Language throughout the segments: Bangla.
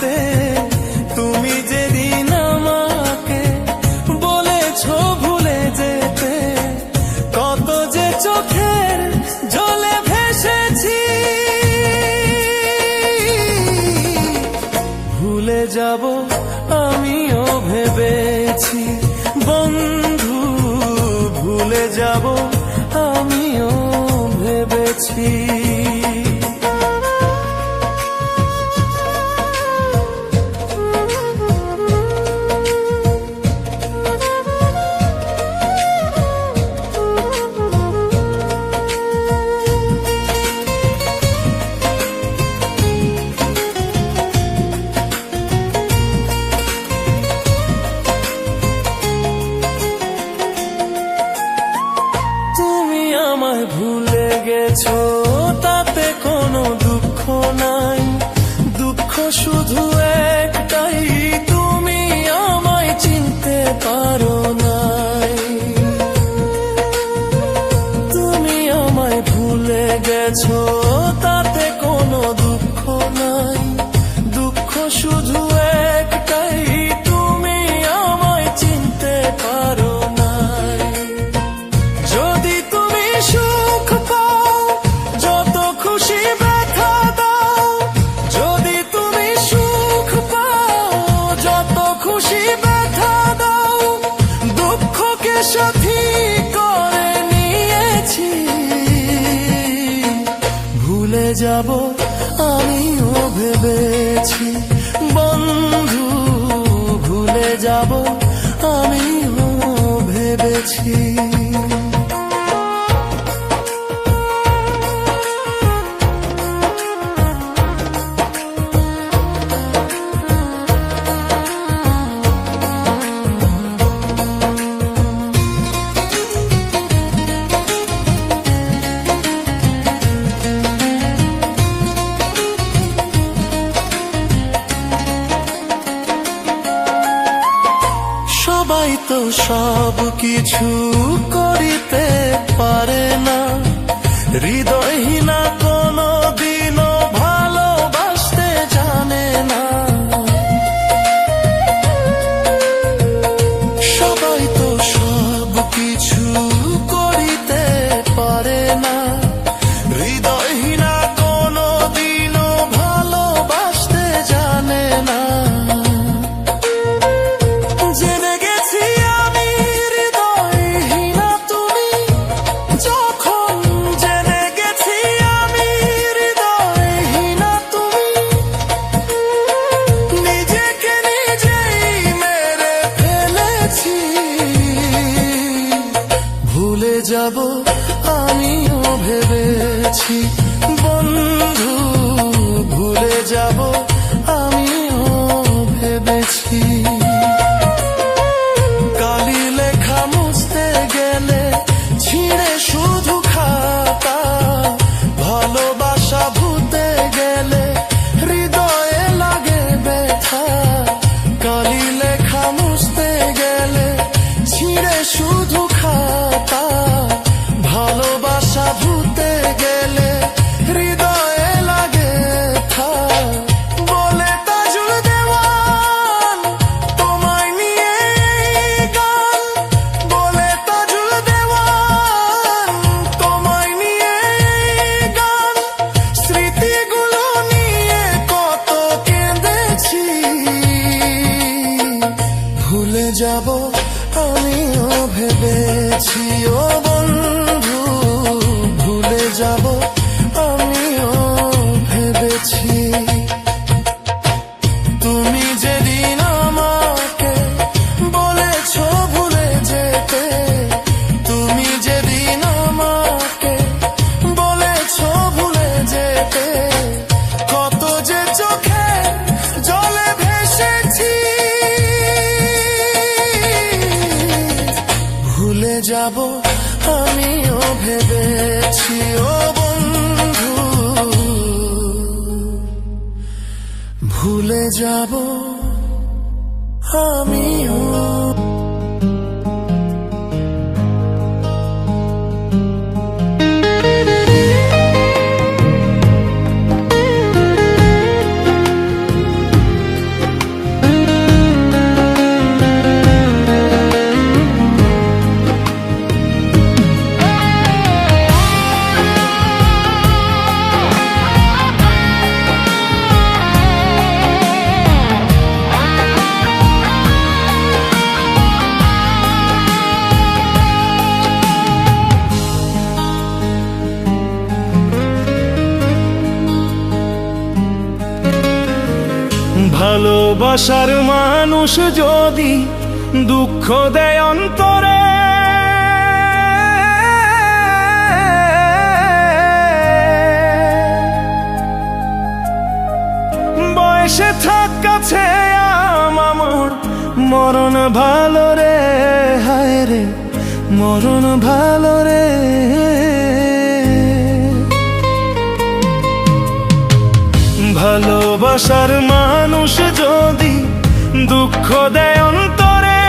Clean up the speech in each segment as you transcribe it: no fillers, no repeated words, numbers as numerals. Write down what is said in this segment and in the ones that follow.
যেতে, তুমি যেদিন আমাকে বলেছো ভুলে যেতে, কত যে চোখের জলে ভেসেছি। ভুলে যাব আমিও ভেবেছি বন্ধু, ভুলে যাব আমিও ভেবেছি। ভুলে গেছো তাতে কোনো দুঃখ নাই, দুঃখ শুধু একটাই, তুমি আমায় চিনতে পারো নাই। তুমি আমায় ভুলে গেছো তাতে কোনো দুঃখ নাই, দুঃখ শুধু একটাই, তুমি আমায় চিনতে পারো নাই। যদি তুমি সুখ পাও যত খুশি ব্যথা দাও, যদি তুমি সুখ পাও যত খুশি ব্যথা দাও, দুঃখকে সাথী করে নিয়েছি। ভুলে যাব আমিও ভেবেছি বন্ধু, ভুলে যাব আমিও ভেবেছি। সবাই তো সব কিছু করিতে পারে না, হৃদয়হীনা কোনো দিনও ভালোবাসতে জানে না। সবাই তো সব কিছু করিতে পারে না, হৃদয়হীনা কোনো দিনও ভালোবাসতে জানে না। ভুলে যাব আমিও ভেবেছি বন্ধু, ভুলে যাব আমিও ভেবেছি। কালি লেখা মুছতে গেলে ছিঁড়ে শুধু খাতা, ভালোবাসা ভুলতে গেলে হৃদয়ে লাগে ব্যথা। কালি লেখা মুছতে গেলে ছিঁড়ে শুধু খাতা, ভালোবাসা ভুলতে গেলে হৃদয়ে লাগে থা। বলে তাজুল দেওয়ান তোমায় নিয়ে গান, বলে তাজুল দেওয়ান তোমায় নিয়ে গান, স্মৃতিগুলো নিয়ে কত কেঁদেছি। ভুলে যাব আমিও ভেবেছি ও বন্ধু, ভুলে যাব আমিও ভেবেছি। তুমি যেদিন আমাকে বলেছো ভুলে যেতে, তুমি যেদিন আমাকে বলেছো ভুলে যেতে, কত যে চোখে জলে ভেসেছি। ভুলে যাব আমিও ভেবেছি ও বন্ধু, ভুলে যাব আমিও। ভালোবাসার মানুষ যদি দুঃখ দেয় অন্তরে, বয়সে থাক কাছে আমার মরণ ভালো রে, হায় রে মরণ ভালো রে। ভালোবাসার মানুষ যদি দুঃখ দেয় অন্তরে,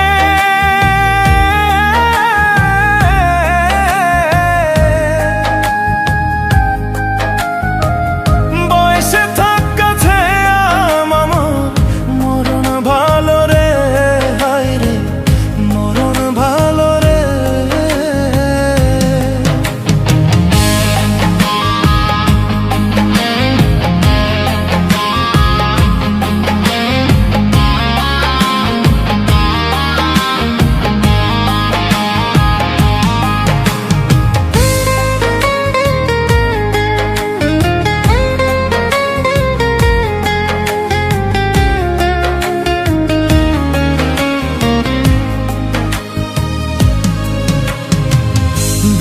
বয়সে থাক কাছে আমার মরণ ভালো রে, হায় রে মরণ ভালো রে।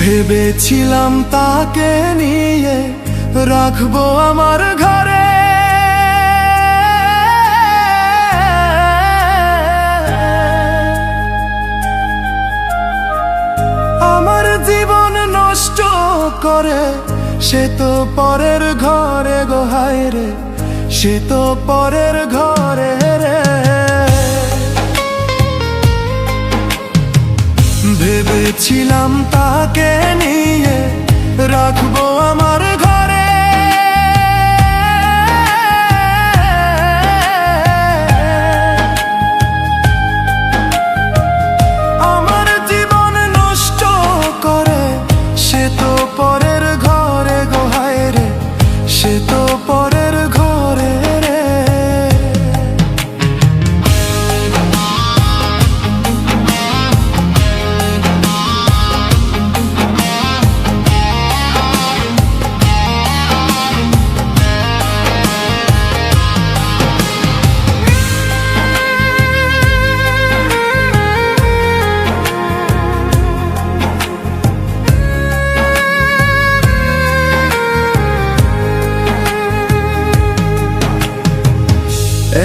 ভেবেছিলাম তাকে নিয়ে রাখবো আমার ঘরে, আমার জীবন নষ্ট করে সে তো পরের ঘরে গো, হায় রে সে তো পরের ঘরে রে। ভেবেছিলাম তাকে নিয়ে রাখবো আমার ঘরে, আমার জীবন নষ্ট করে সে তো পরের ঘরে গো, হায় রে সে তো পরের ঘরে রে।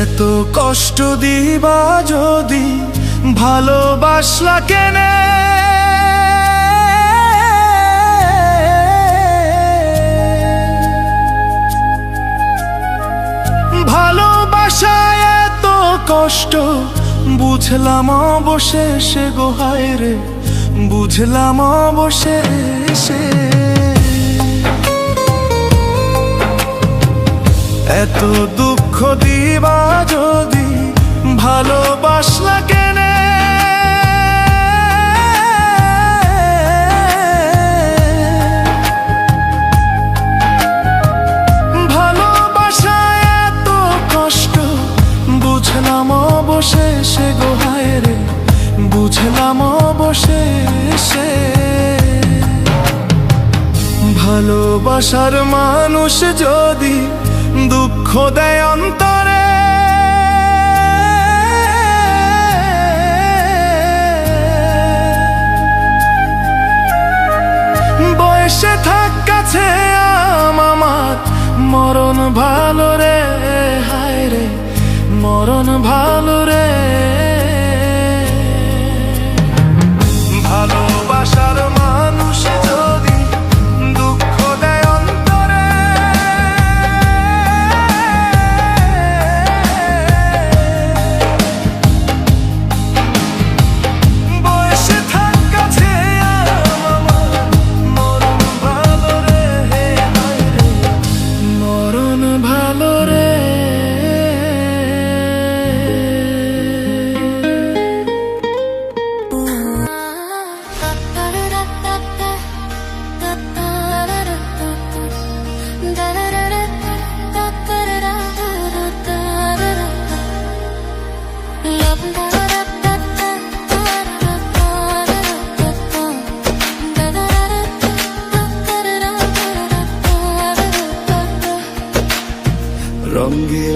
এত কষ্ট দিবা যদি ভালোবাসলা কেনে, ভালোবাসায় এত কষ্ট বুঝলাম অবশেষে গো, হায় রে বুঝলাম অবশেষে। এত দুঃখ দিবা যদি ভালোবাসলা কেনে, ভালোবাসায় এত কষ্ট বুঝলাম অবশেষে গো, হায় রে বুঝলাম অবশেষে। ভালোবাসার মানুষ যদি দুঃখ দেয় অন্তরে, বয়সে থাক কাছে আমার মরণ ভালো রে, হায় রে মরণ ভালো রে। ভালোবাসার মানুষ যদি দুঃখ দেয় অন্তরে, বয়সে থাক কাছে আমার মরণ ভালো রে, হায় রে মরণ ভালো রে।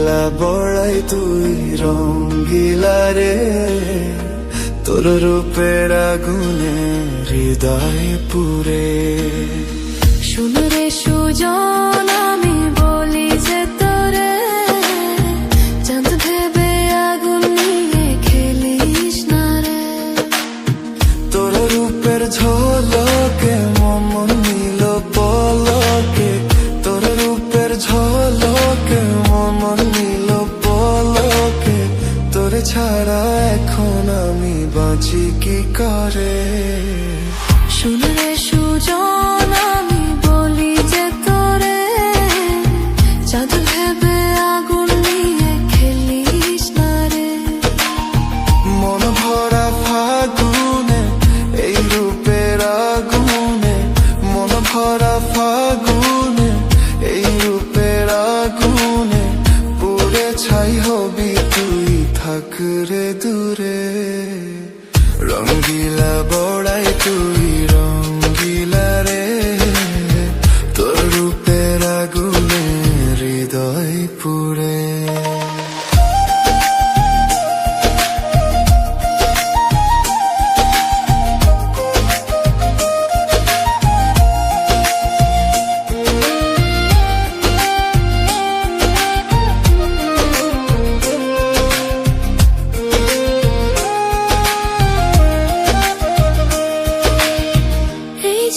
রঙ্গিলা বড়াই তুই রঙ্গিলা রে, তোর রূপের আগুনে হৃদয় পুরে। শুন রে সুজন, আমি বলি যে তোরে, চাঁদ ভেবে আগুন নিয়ে খেলিস না রে। তোর রূপের ঝলকে মন নিল পলকে, তোর রূপের ঝলকে মন নিল পলকে। তোরে ছাড়া এখন আমি বাঁচি কি করে। শুন রে সুজন, আমি বলি যে তোরে, চাঁদ ভেবে আগুন নিয়ে খেলিস না রে। মন ভরা ফাগুনে এই রূপের আগুনে, মন ভরা ফাগুনে এই রূপের আগুনে, পুড়ে ছাই হবি তুই থাক রে দূরে। রঙ্গিলা বড়াই তুই রঙ্গিলা রে, তোর রূপের আগুনে হৃদয় পুরে।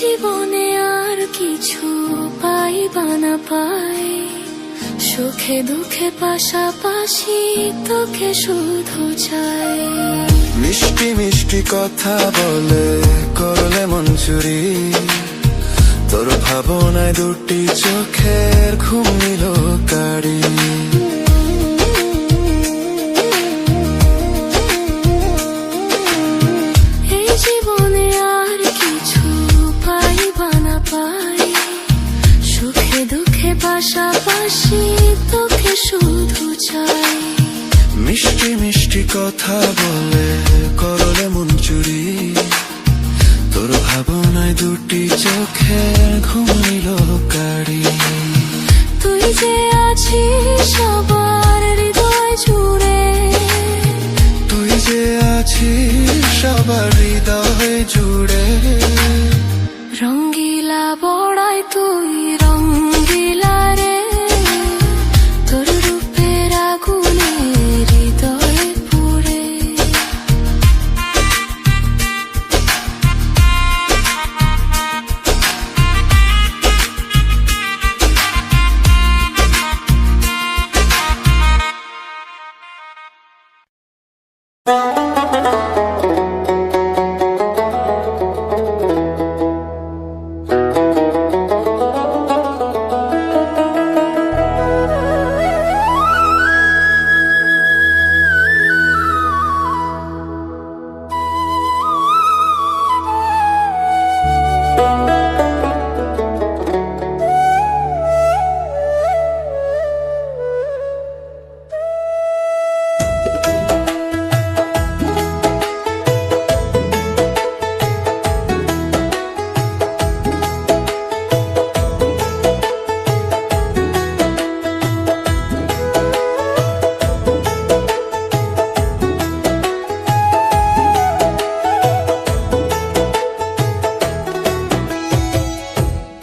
জীবনে আর কিছু পাই বা না পাই, সুখে দুঃখে পাশাপাশি তোকে শুধু চাই। মিষ্টি মিষ্টি কথা বলে করলে মন চুরি, তোর ভাবনায় দুটি চোখের ঘুম নিল কারি। এই জীবনে আর কিছু পাই বা না পাই, সুখে দুঃখে পাশাপাশি তোকে শুধু চাই। মিষ্টি মিষ্টি কথা বলে করলে মন চুরি, তোর ভাবনায় দুটি চোখের ঘুম নিল কারি। তুই যে আছিস সবার হৃদয় জুড়ে, তুই যে আছিস সবার হৃদয় জুড়ে। রঙ্গিলা বড়াই তুই রঙ্গিলা রে, তোর রূপের আগুনে হৃদয় পুরে।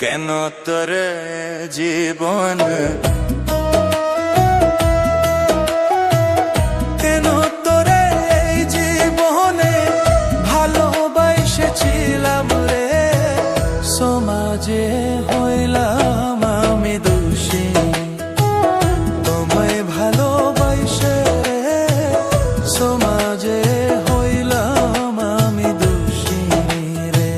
কেন তোরে জীবন, কেন তোরে এই জীবনে ভালোবাসেছিলাম রে, সমাজে হইলাম আমি দোষী। তোমায় ভালোবাসে সমাজে হইলাম আমি দোষী রে।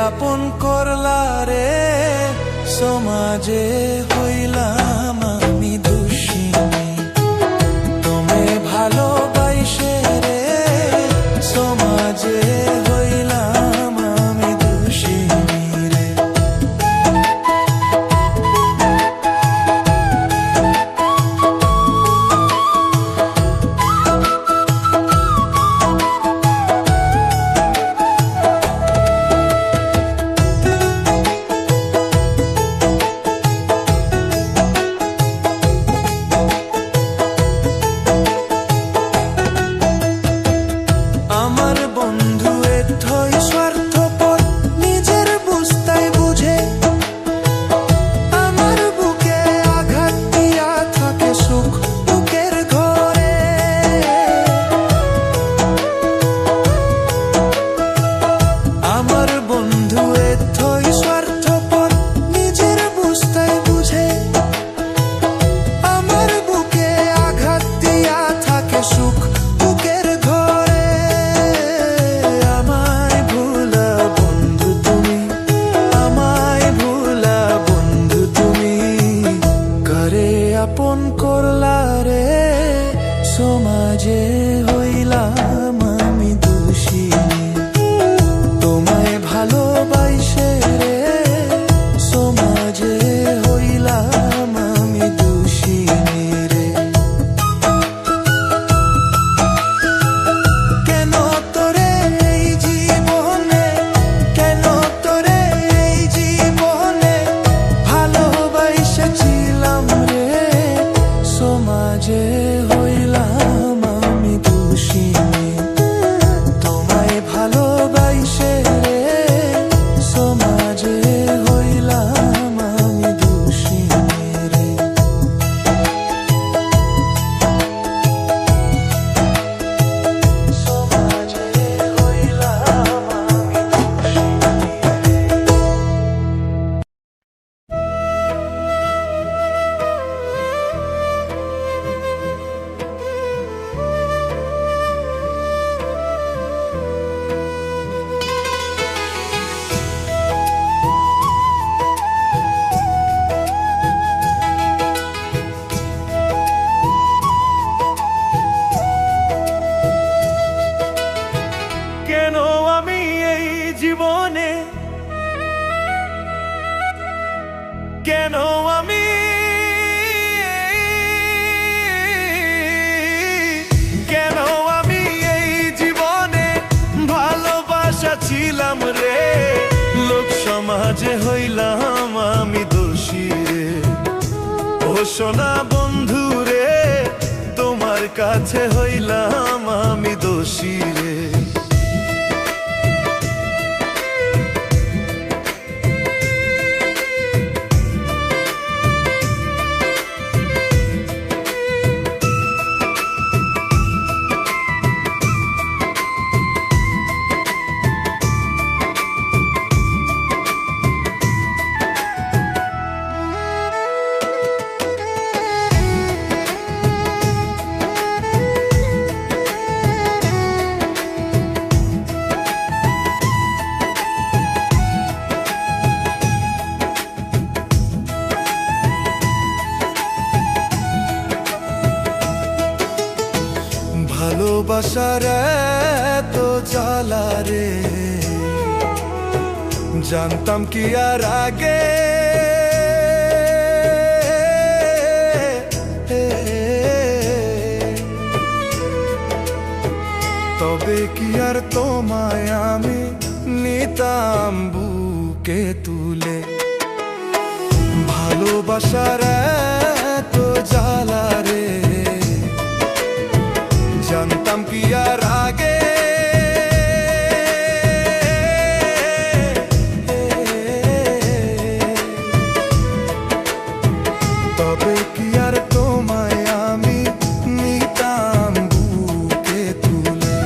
আপন করলা রে সমাজে হইলাম আমি দুষিনী তুমি ভালোবাসে রে সমাজে হইলাম আমি দুষিনী রে আমার বন্ধু এথই স্বার্থপর নিজের বুঝতাই বুঝে আমার বুকে আঘাত দিয়া থাকে সুখ বুকের ঘরে আমার বন্ধু এথই স্বার্থপর নিজের বুঝতাই বুঝে আমার বুকে আঘাত দিয়া থাকে সুখ বুকের ঘরে আমায় ভুলা বন্ধু তুমি আমায় ভুলা বন্ধু তুমি করে আপন করলা রে সমাজে হইলাম আমি দুষিনী তোমায় ভালোবাসে রে সমাজে হইলাম আমি দুষিনী রে কেন তোরে এই জীবনে কেন তোরে এই জীবনে ভালোবাসেছিলাম রে সমাজে হইলাম আমি দুষিনী তোমায় ভালোবাসে রে সমাজে হইলাম আমি দুষিনী রে সমাজে হইলাম আমি কেন আমি এই জীবনে কেন আমি কেন আমি এই জীবনে ভালোবাসা ছিলাম রে লোক সমাজে হইলাম আমি দোষী রে ও সোনা বন্ধু রে তোমার কাছে হইলাম আমি দোষী রে ভালোবাসার এত জ্বালা রে জানতাম কি আর আগে তবে কি আর তোমায় আমি নিতাম বুকে তুলে ভালোবাসার এত জ্বালা রে জানতাম কি আর আগে তবে কি আর তোমায় আমি নিতাম বুকে তুলে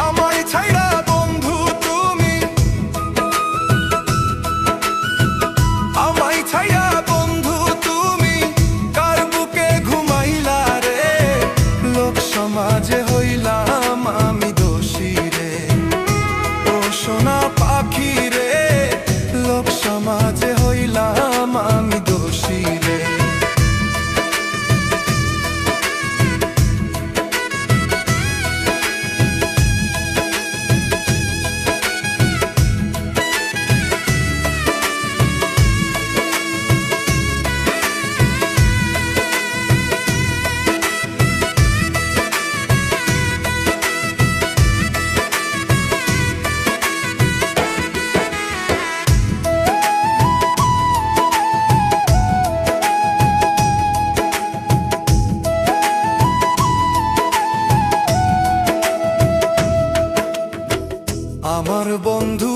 আমায় ছাইড়া বন্ধু তুমি আমায় ছাইড়া বন্ধু তুমি কার বুকে ঘুমাইলা রে লোক সমাজে হই আমার বন্ধু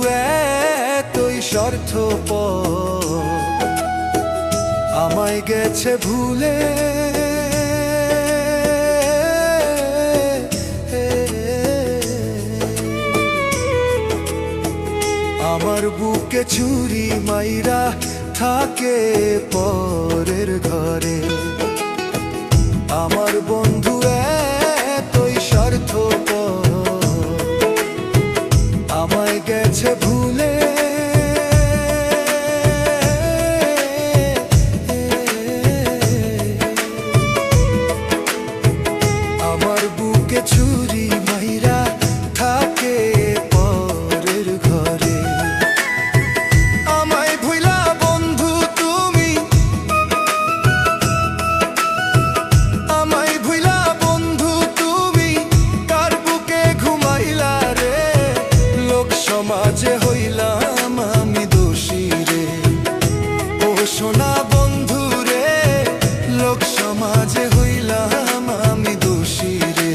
এতই স্বার্থপর, আমায় গেছে ভুলে। আমার বুকে ছুরি মাইরা থাকে পরের ঘরে। আমার বন্ধু এতই স্বার্থপর, আমায় গেছে ভুলে। আমার বুকে ছুরি মাইরা থাকে পরের ঘরে। আমায় ভুলা বন্ধু তুমি, আমায় ভুলা বন্ধু তুমি, কার বুকে ঘুমাইলা রে। লোক সমাজে হইলাম আমি দোষী রে। ও সোনা বন্ধু রে, লোক সমাজে হইলাম আমি দোষী রে।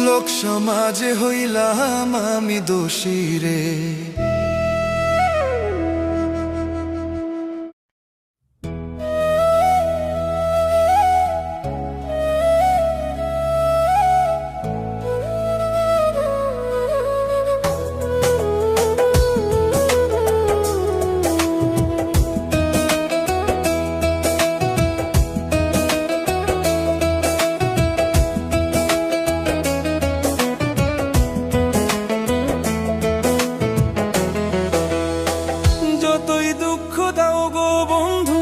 লোক সমাজে হইলাম আমি দোষী রে। যতই দুঃখ দাও গো বন্ধু,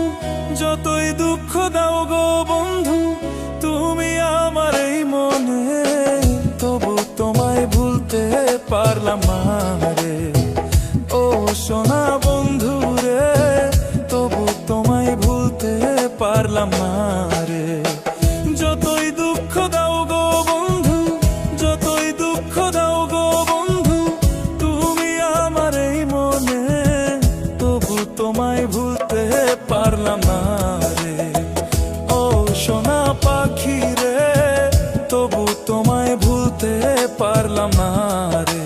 যতই দুঃখ দাও গো বন্ধু, তুমি আমার এই মনে, তবু তোমায় ভুলতে পারলাম না রে। ও সোনা বন্ধু রে, তবু তোমায় ভুলতে পারলাম না রে। যতই দুঃখ দাও গো বন্ধু, যতই দুঃখ দাও গো বন্ধু, তুমি আমার এই মনে, তবু তোমায় ভুলতে পারলাম না রে। ও সোনা পাখি রে, তবু তোমায় ভুলতে পারলাম না রে।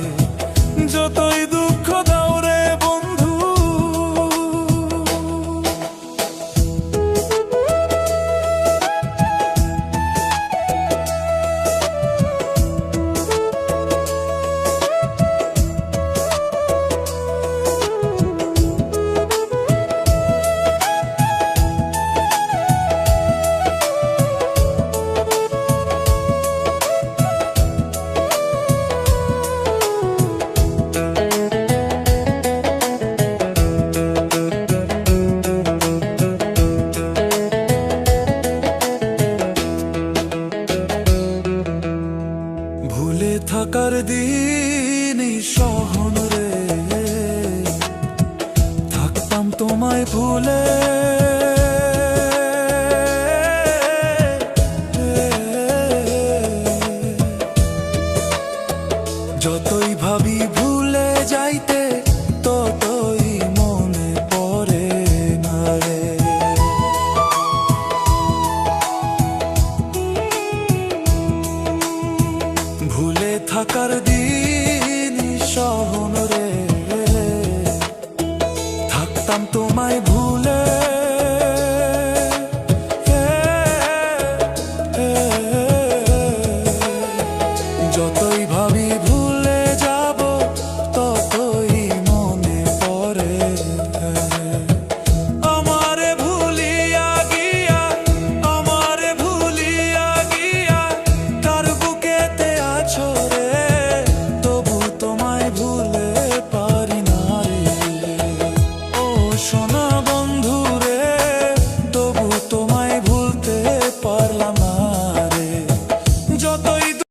যতই দুঃখ দাও রে বন্ধু। ভুলে থাকার দিন সহন রে, থাকতাম তোমায় ভুলে। যতই ভাবি ভুলে যাইতে, ততই মনে পড়ে না রে। ভুলে থাকার দিন সহন রে, থাকতাম তোমায় ভুলে। যতই ভাবি ভুলে যাব, ততই মনে পড়ে। আমারে ভুলিয়া গিয়া, আমারে ভুলিয়া গিয়া, কার বুকেতে আছো রে, তবু তোমায় ভুলে পারি না রে। ও সোনা